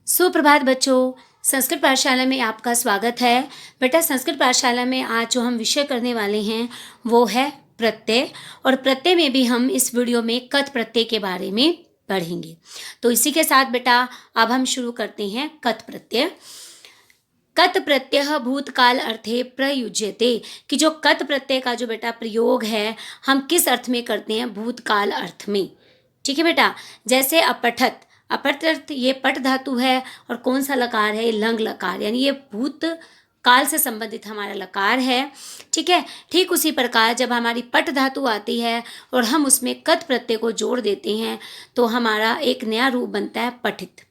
सुप्रभात बच्चों, संस्कृत पाठशाला में आपका स्वागत है। बेटा संस्कृत पाठशाला में आज जो हम विषय करने वाले हैं वो है प्रत्यय। और प्रत्यय में भी हम इस वीडियो में कत प्रत्यय के बारे में पढ़ेंगे। तो इसी के साथ बेटा अब हम शुरू करते हैं कत प्रत्यय। कत प्रत्यय भूतकाल अर्थे प्रयुज्यते, कि जो कत प्रत्यय का जो बेटा प्रयोग है हम किस अर्थ में करते हैं? भूतकाल अर्थ में। ठीक है बेटा, जैसे अपठत, अपठत ये पट धातु है और कौन सा लकार है? लंग लकार, यानी ये भूत काल से संबंधित हमारा लकार है। ठीक है, ठीक उसी प्रकार जब हमारी पट धातु आती है और हम उसमें कत प्रत्यय को जोड़ देते हैं तो हमारा एक नया रूप बनता है पठित।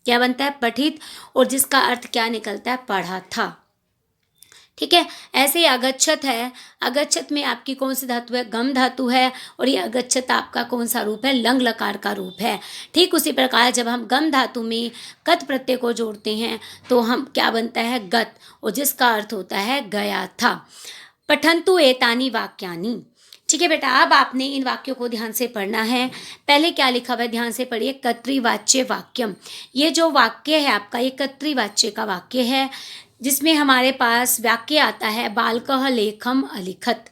क्या बनता है? पठित। और जिसका अर्थ क्या निकलता है? पढ़ा था। ठीक है, ऐसे ही अगच्छत है। अगच्छत में आपकी कौन सी धातु है? गम धातु है। और ये अगच्छत आपका कौन सा रूप है? लंग लकार का रूप है। ठीक उसी प्रकार जब हम गम धातु में कत प्रत्यय को जोड़ते हैं तो हम क्या बनता है? गत, और जिसका अर्थ होता है गया था। पठन्तु एतानि वाक्यानि। ठीक है बेटा, अब आपने इन वाक्यों को ध्यान से पढ़ना है। पहले क्या लिखा हुआ है ध्यान से पढ़िए, कर्तृवाच्य वाक्यम। ये जो वाक्य है आपका, ये कर्तृवाच्य का वाक्य है जिसमें हमारे पास वाक्य आता है बालकः लेखम अलिखत।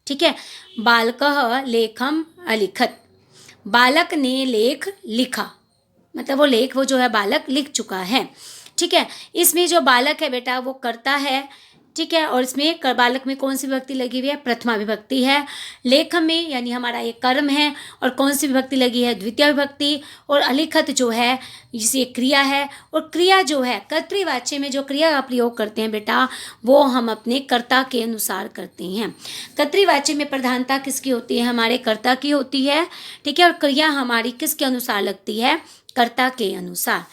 ठीक है, बालकः लेखम अलिखत, बालक ने लेख लिखा, मतलब वो लेख वो जो है बालक लिख चुका है। ठीक है, इसमें जो बालक है बेटा वो कर्ता है। ठीक है, और इसमें बालक में कौन सी विभक्ति लगी हुई है? प्रथमा विभक्ति है। लेख में यानी हमारा ये कर्म है, और कौन सी विभक्ति लगी है? द्वितीय विभक्ति। और अलिखत जो है इसे क्रिया है। और क्रिया जो है कर्तृवाच्य में जो क्रिया का प्रयोग करते हैं बेटा वो हम अपने कर्ता के अनुसार करते हैं। कर्तृवाच्य में प्रधानता किसकी होती है? हमारे कर्ता की होती है। ठीक है, और क्रिया हमारी किसके अनुसार लगती है? कर्ता के अनुसार।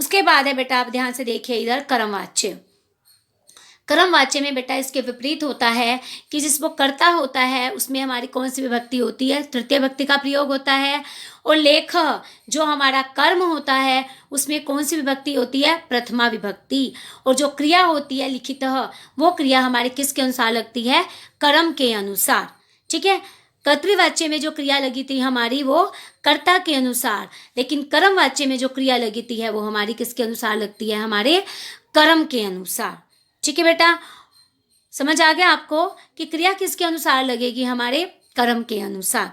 उसके बाद है बेटा आप ध्यान से देखिए इधर कर्मवाच्य। कर्मवाच्य में बेटा इसके विपरीत होता है कि जिस वो कर्ता होता है उसमें हमारी कौन सी विभक्ति होती है? तृतीय विभक्ति का प्रयोग होता है। और लेख जो हमारा कर्म होता है उसमें कौन सी विभक्ति होती है? प्रथमा विभक्ति। और जो क्रिया होती है लिखित, वो क्रिया हमारे किसके अनुसार लगती है? कर्म के अनुसार। ठीक है, कर्तृवाच्य में जो क्रिया लगी थी हमारी वो कर्ता के अनुसार, लेकिन कर्मवाच्य में जो क्रिया लगी थी है वो हमारी किसके अनुसार लगती है? हमारे कर्म के अनुसार। ठीक है बेटा, समझ आ गया आपको कि क्रिया किसके अनुसार लगेगी? हमारे कर्म के अनुसार।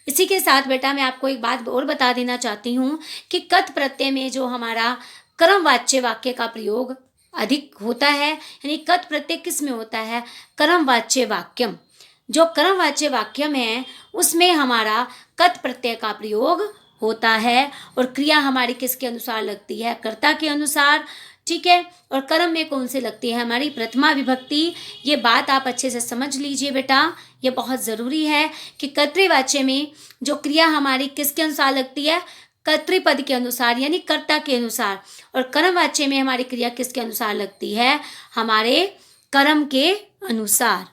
इसी के साथ बेटा मैं आपको एक बात और बता देना चाहती हूँ कि कत प्रत्यय में जो हमारा कर्मवाच्य वाक्य का प्रयोग अधिक होता है, यानी कत प्रत्यय किस में होता है? कर्मवाच्य वाक्यम। जो कर्मवाच्य वाक्यम है उसमें हमारा कत प्रत्यय का प्रयोग होता है, और क्रिया हमारी किसके अनुसार लगती है? कर्ता के अनुसार। ठीक है, और कर्म में कौन से लगती है? हमारी प्रथमा विभक्ति। ये बात आप अच्छे से समझ लीजिए बेटा, ये बहुत ज़रूरी है कि कर्तृवाच्य में जो क्रिया हमारी किसके अनुसार लगती है? कर्तृपद के अनुसार, यानी कर्ता के अनुसार। और कर्मवाच्य में हमारी क्रिया किसके अनुसार लगती है? हमारे कर्म के अनुसार।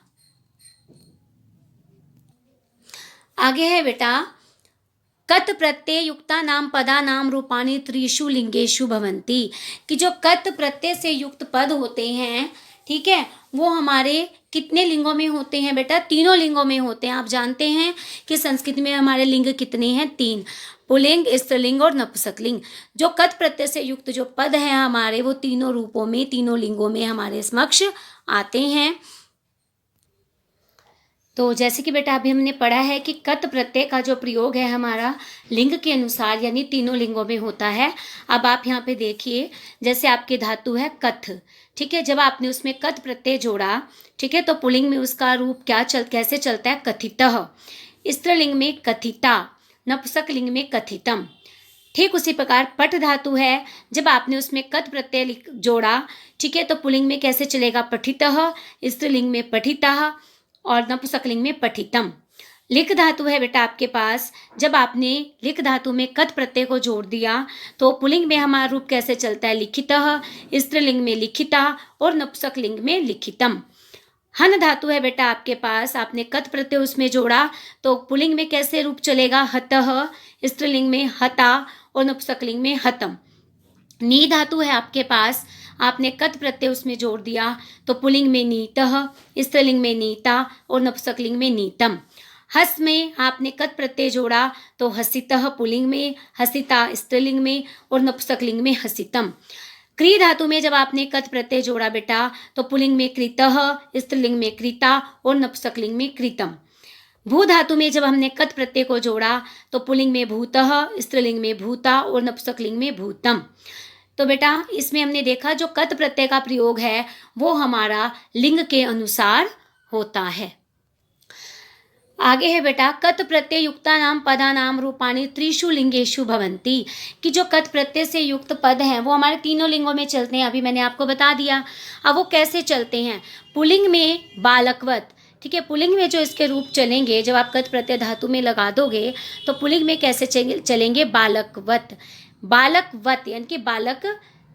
आगे है बेटा कत प्रत्यय युक्ता नाम पदा नाम रूपाणी त्रिषु लिंगेषु भवंती, कि जो कत प्रत्यय से युक्त पद होते हैं, ठीक है, वो हमारे कितने लिंगों में होते हैं बेटा? तीनों लिंगों में होते हैं। आप जानते हैं कि संस्कृत में हमारे लिंग कितने हैं? 3, पुल्लिंग, स्त्रीलिंग और नपुंसकलिंग। जो कत प्रत्यय से युक्त जो पद हैं हमारे वो तीनों रूपों में, तीनों लिंगों में हमारे समक्ष आते हैं। तो जैसे कि बेटा अभी हमने पढ़ा है कि कत प्रत्यय का जो प्रयोग है हमारा लिंग के अनुसार, यानी तीनों लिंगों में होता है। अब आप यहाँ पे देखिए, जैसे आपकी धातु है कथ। ठीक है, जब आपने उसमें कत प्रत्यय जोड़ा, ठीक है, तो पुल्लिंग में उसका रूप कैसे चलता है? कथितः। स्त्रीलिंग में कथिता, नपुंसकलिंग में कथितम। ठीक उसी प्रकार पट धातु है, जब आपने उसमें कत प्रत्यय जोड़ा, ठीक है, तो पुल्लिंग में कैसे चलेगा? पठितः, स्त्रीलिंग में पठितः और नपुंसकलिंग में पठितम। लिख धातु है बेटा आपके पास, जब आपने लिख धातु में कत प्रत्यय को जोड़ दिया तो पुल्लिंग में हमारा रूप कैसे चलता है? लिखितः, स्त्रीलिंग में लिखिता और नपुंसकलिंग में लिखितम। हन धातु है बेटा आपके पास, आपने कत प्रत्यय उसमें जोड़ा तो पुल्लिंग में कैसे रूप चलेगा? हतः, स्त्रीलिंग में हता और नपुंसकलिंग में हतम। नी धातु है आपके पास, आपने कत प्रत्यय उसमें जोड़ दिया तो पुल्लिंग में नीतः, स्त्रीलिंग में नीता और नपुंसकलिंग में नीतम। हस में आपने कत प्रत्यय जोड़ा तो हसितः पुल्लिंग में, हसिता स्त्रीलिंग में और नपुंसकलिंग में हसितम। क्री धातु में जब आपने कत प्रत्यय जोड़ा बेटा तो पुल्लिंग में कृतः, स्त्रीलिंग में कृता और नपुंसकलिंग में कृतम। भू धातु में जब हमने कत प्रत्यय को जोड़ा तो पुल्लिंग में भूतः, स्त्रीलिंग में भूता और नपुंसकलिंग में भूतम। तो बेटा इसमें हमने देखा जो कत प्रत्यय का प्रयोग है वो हमारा लिंग के अनुसार होता है। आगे है बेटा कत प्रत्यय युक्ता नाम पदा नाम रूपाणी त्रिषु लिंगेषु भवंती, कि जो कत प्रत्यय से युक्त पद हैं वो हमारे तीनों लिंगों में चलते हैं। अभी मैंने आपको बता दिया। अब वो कैसे चलते हैं? पुल्लिंग में बालकवत, ठीक है, पुल्लिंग में जो इसके रूप चलेंगे जब आप कत प्रत्यय धातु में लगा दोगे तो पुल्लिंग में कैसे चलेंगे? बालकवत, बालकवत यानी कि बालक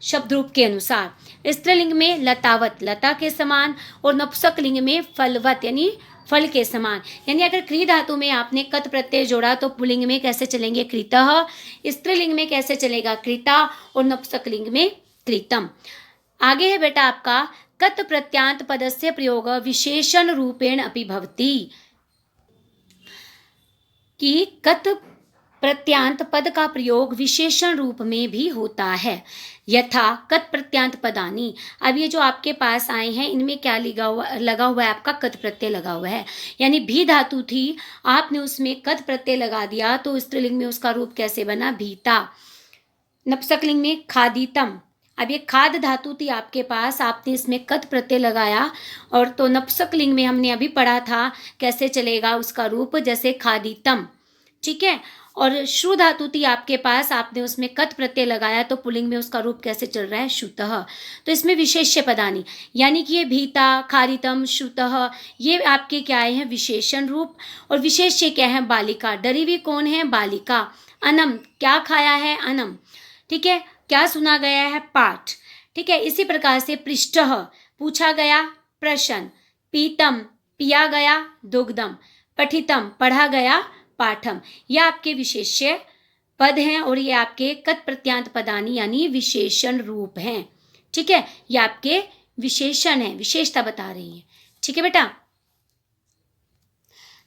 शब्द रूप के अनुसार। स्त्रीलिंग में लतावत, लता के समान, और नपुंसकलिंग में फलवत यानी फल के समान। यानी अगर क्री धातु में आपने कत प्रत्यय जोड़ा तो पुल्लिंग में कैसे चलेंगे? कृतः, स्त्रीलिंग में कैसे चलेगा? कृता, और नपुंसकलिंग में कृतम। आगे है बेटा आपका कत प्रत्यांत पदस्य प्रयोग विशेषण रूपेण अपि भवति, कि कत प्रत्यांत पद का प्रयोग विशेषण रूप में भी होता है। यथा कत प्रत्यांत पदानी, अब ये जो आपके पास आए हैं इनमें क्या लगा हुआ है? आपका कत प्रत्यय लगा हुआ है। यानी भी धातु थी, आपने उसमें कत प्रत्यय लगा दिया तो स्त्रीलिंग में उसका रूप कैसे बना? भीता। नपुंसकलिंग में खादितम। अब ये खाद धातु थी आपके पास, आपने इसमें कत प्रत्यय लगाया और तो नपुंसकलिंग में हमने अभी पढ़ा था कैसे चलेगा उसका रूप? जैसे खादितम, ठीक है। और श्रु धातु थी आपके पास, आपने उसमें कत प्रत्यय लगाया तो पुल्लिंग में उसका रूप कैसे चल रहा है? श्रुतः। तो इसमें विशेष्य पदानी, यानी कि ये भीता, खादितम, श्रुतः, ये आपके क्या आए हैं? विशेषण रूप। और विशेष्य क्या है? बालिका। डरी हुई कौन है? बालिका। अनम, क्या खाया है? अनम, ठीक है। क्या सुना गया है? पाठ, ठीक है। इसी प्रकार से पृष्ठः, पूछा गया, प्रश्न। पीतम, पिया गया, दुग्धम। पठितम, पढ़ा गया, पाठम। यह आपके विशेष्य पद हैं और ये आपके कत प्रत्यांत पदानी यानी विशेषण रूप हैं, ठीक है। ये आपके विशेषण है, विशेषता बता रही है, ठीक है बेटा।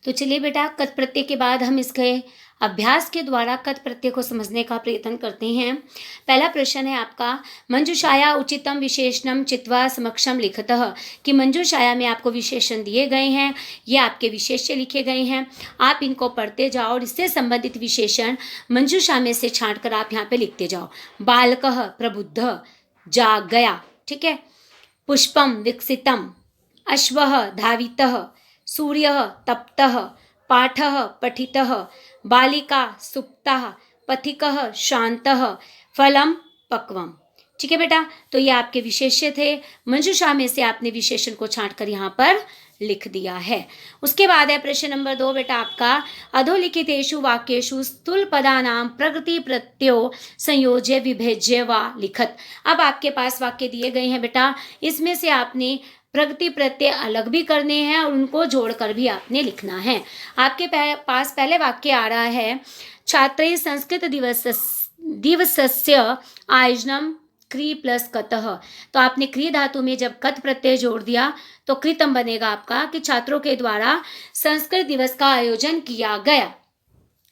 तो चलिए बेटा कत प्रत्यय के बाद हम इसके अभ्यास के द्वारा कत प्रत्यय को समझने का प्रयत्न करते हैं। पहला प्रश्न है आपका, मंजूषाया उचितम विशेषणम चित्वा समक्षम लिखतः, कि मंजूषाया में आपको विशेषण दिए गए हैं, ये आपके विशेष्य लिखे गए हैं, आप इनको पढ़ते जाओ और इससे संबंधित विशेषण मंजूषा में से छांट कर आप यहाँ पे लिखते जाओ। बालकः, प्रबुद्ध, जाग गया, ठीक है। पुष्पम, विकसितम। अश्वः, धावितः। सूर्यः, तप्तः। पाठः, पठितः। बालिका, सुप्तः। पथिकः, शान्तः। फलम, पक्वम, ठीक है बेटा। तो ये आपके विशेष्य थे, मंजूषा में से आपने विशेषण को छांट कर यहाँ पर लिख दिया है। उसके बाद है प्रश्न नंबर 2 बेटा आपका, अधोलिखितेषु वाक्येषु स्थूल पदानां प्रकृति प्रत्ययो संयोज्य विभेज्य वा लिखत। अब आपके पास वाक्य दिए गए हैं बेटा, इसमें से आपने प्रकृति प्रत्यय अलग भी करने हैं और उनको जोड़कर भी आपने लिखना है। आपके पास पहले वाक्य आ रहा है, छात्रै संस्कृत दिवसस्य आयोजनम क्री प्लस कतः। तो आपने क्री धातु में जब कत प्रत्यय जोड़ दिया तो कृतम बनेगा आपका, कि छात्रों के द्वारा संस्कृत दिवस का आयोजन किया गया।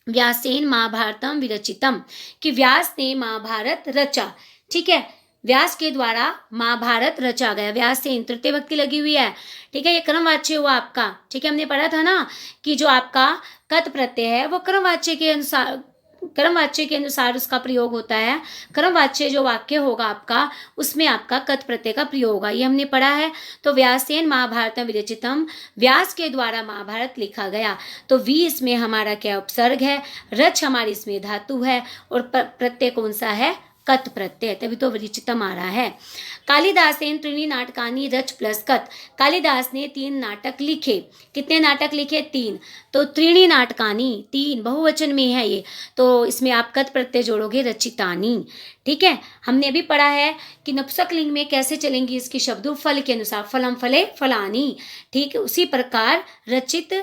व्यासेन महाभारतम विरचितम, कि व्यास ने महाभारत रचा, ठीक है। व्यास के द्वारा महाभारत रचा गया। व्यास से तृतीय भक्ति लगी हुई है, ठीक है। ये क्रमवाच्य हुआ आपका, ठीक है। हमने पढ़ा था ना कि जो आपका कत प्रत्यय है वो क्रमवाच्य के अनुसार उसका प्रयोग होता है। क्रमवाच्य जो वाक्य होगा आपका उसमें आपका कत प्रत्यय का प्रयोग होगा, ये हमने पढ़ा है। तो व्यासेन महाभारतम विरचितम, व्यास के द्वारा महाभारत लिखा गया। तो वी इसमें हमारा क्या? उपसर्ग है। रच हमारी इसमें धातु है और प्रत्यय कौन सा है? कत प्रत्यय, तभी तो विरचितम आ रहा है। कालिदासेन त्रीणि नाटकानि रच प्लस कत, कालिदास ने 3 नाटक लिखे। कितने नाटक लिखे? 3। तो त्रीणि नाटकानि, 3 बहुवचन में है ये, तो इसमें आप कत प्रत्यय जोड़ोगे, रचितानि, ठीक है। हमने अभी पढ़ा है कि नपुंसकलिंग में कैसे चलेंगी इसकी शब्दों फल के अनुसार, फलम फले फलानी, ठीक है। उसी प्रकार रचित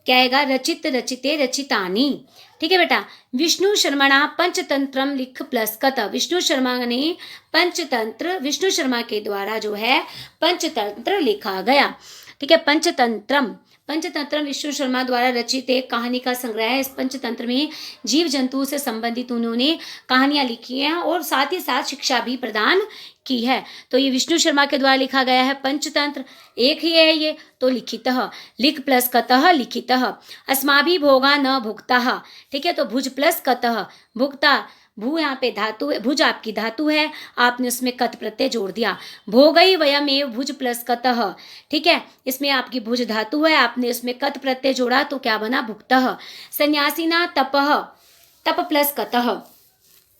क्या आएगा? रचित, रचिते, रचितानि, ठीक है बेटा। विष्णु शर्मणा पंचतंत्रम लिख प्लस कत, विष्णु शर्मा ने पंचतंत्र, विष्णु शर्मा के द्वारा जो है पंचतंत्र लिखा गया, ठीक है। पंचतंत्रम, पंचतंत्र विष्णु शर्मा द्वारा रचित एक कहानी का संग्रह है। इस पंचतंत्र में जीव जंतुओं से संबंधित उन्होंने कहानियां लिखी हैं और साथ ही साथ शिक्षा भी प्रदान की है। तो ये विष्णु शर्मा के द्वारा लिखा गया है पंचतंत्र, एक ही है ये। तो लिखितः, लिख प्लस कतः लिखितः, अस्माभि भोगा न भुक्तः। ठीक है, तो भुज प्लस कतः, भुक्ता, भू यहाँ पे धातु है, भुज आपकी धातु है, आपने उसमें कत प्रत्यय जोड़ दिया। भोगई वयम एव भुज प्लस कतः। ठीक है, इसमें आपकी भुज धातु है, आपने उसमें कत प्रत्यय जोड़ा तो क्या बना, भुक्तः। सन्यासीना तपः, तप प्लस कतः।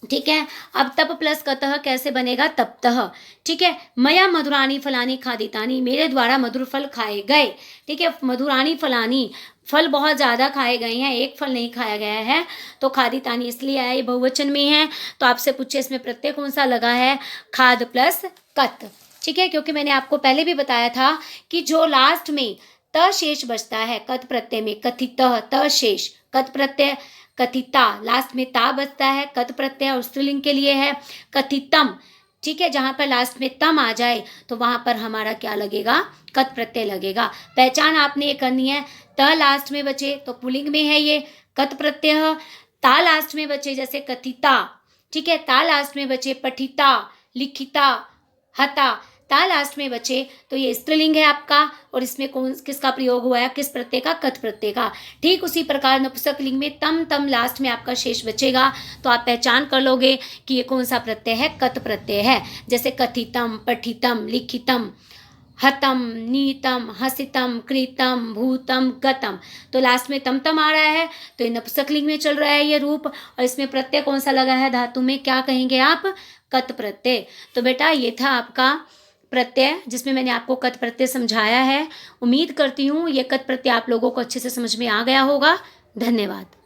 ठीक है, अब तप प्लस कतः कैसे बनेगा, तप्तः। ठीक है, मया मधुराणी फलानी खादितानी, मेरे द्वारा मधुर फल खाए गए। ठीक है, मधुराणी फलानी, फल बहुत ज़्यादा खाए गए हैं, एक फल नहीं खाया गया है। तो खादितानी इसलिए आया, ये बहुवचन में है। तो आपसे पूछे इसमें प्रत्यय कौन सा लगा है, खाद प्लस कत। ठीक है, क्योंकि मैंने आपको पहले भी बताया था कि जो लास्ट में त शेष बचता है कत प्रत्यय में, कथितः त शेष, कत प्रत्यय कथिता, लास्ट में ता बचता है, कत प्रत्यय और स्त्रीलिंग के लिए है कथितम। ठीक है, जहाँ पर लास्ट में तम आ जाए तो वहाँ पर हमारा क्या लगेगा, कत प्रत्यय लगेगा। पहचान आपने ये करनी है, त लास्ट में बचे तो पुल्लिंग में है ये कत प्रत्यय, ता लास्ट में बचे जैसे कथिता। ठीक है, ता लास्ट में बचे पठिता, लिखिता, हता, ता लास्ट में बचे तो ये स्त्रीलिंग है आपका, और इसमें कौन किसका प्रयोग हुआ है, किस प्रत्यय का, कत प्रत्यय का। ठीक उसी प्रकार नपुंसक लिंग में तम तम लास्ट में आपका शेष बचेगा, तो आप पहचान कर लोगे कि ये कौन सा प्रत्यय है, कत प्रत्यय है। जैसे कथितम, पठितम, लिखितम, हतम, नीतम, हसितम, कृतम, भूतम, गतम। तो लास्ट में तम तम आ रहा है तो ये नपुंसक लिंग में चल रहा है ये रूप, और इसमें प्रत्यय कौन सा लगा है धातु में, क्या कहेंगे आप, कत प्रत्यय। तो बेटा ये था आपका प्रत्यय जिसमें मैंने आपको कत प्रत्यय समझाया है। उम्मीद करती हूँ ये कत प्रत्यय आप लोगों को अच्छे से समझ में आ गया होगा। धन्यवाद।